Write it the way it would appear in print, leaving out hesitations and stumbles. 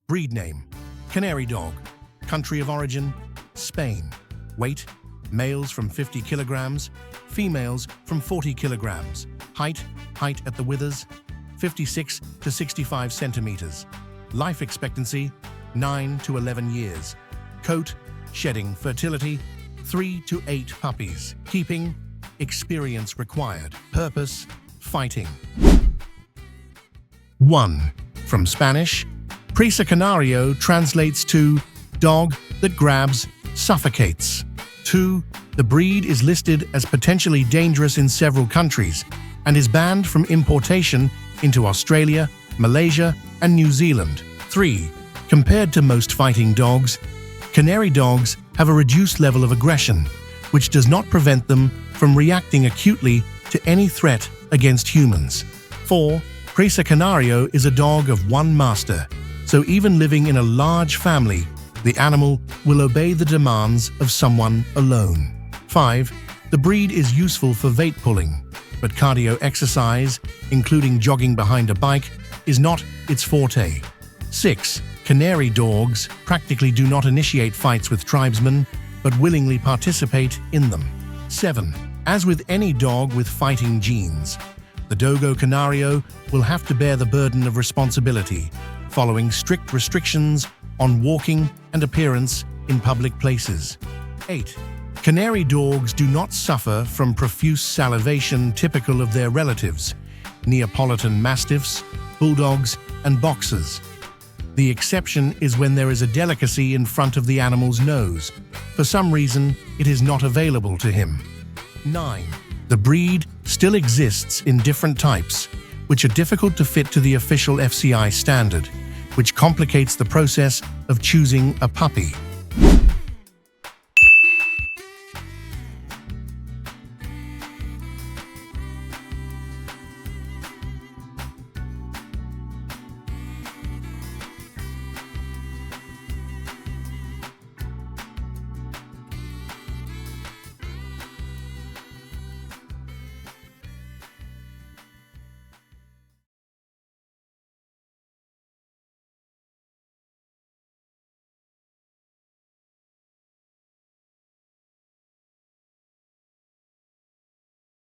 Breed name: Canary Dog. Country of origin: Spain. Weight: males from 50 kilograms, females from 40 kilograms. Height at the withers: 56 to 65 centimeters. Life expectancy: 9 to 11 years. Coat, shedding, fertility: 3 to 8 puppies. Keeping: experience required. Purpose: fighting. 1. From Spanish, Presa canario translates to dog that grabs, suffocates. 2. The breed is listed as potentially dangerous in several countries and is banned from importation into Australia, Malaysia, and New Zealand. 3. Compared to most fighting dogs, Canary dogs have a reduced level of aggression, which does not prevent them from reacting acutely to any threat against humans. 4. Presa canario is a dog of one master, so even living in a large family, the animal will obey the demands of someone alone. 5. The breed is useful for veitpulling, but cardio exercise, including jogging behind a bike, is not its forte. 6. Canary dogs practically do not initiate fights with tribesmen, but willingly participate in them. 7. As with any dog with fighting genes, the Dogo Canario will have to bear the burden of responsibility, following strict restrictions on walking and appearance in public places. 8. Canary dogs do not suffer from profuse salivation typical of their relatives, Neapolitan Mastiffs, Bulldogs, and Boxers. The exception is when there is a delicacy in front of the animal's nose. For some reason, it is not available to him. 9. The breed still exists in different types, which are difficult to fit to the official FCI standard, which complicates the process of choosing a puppy.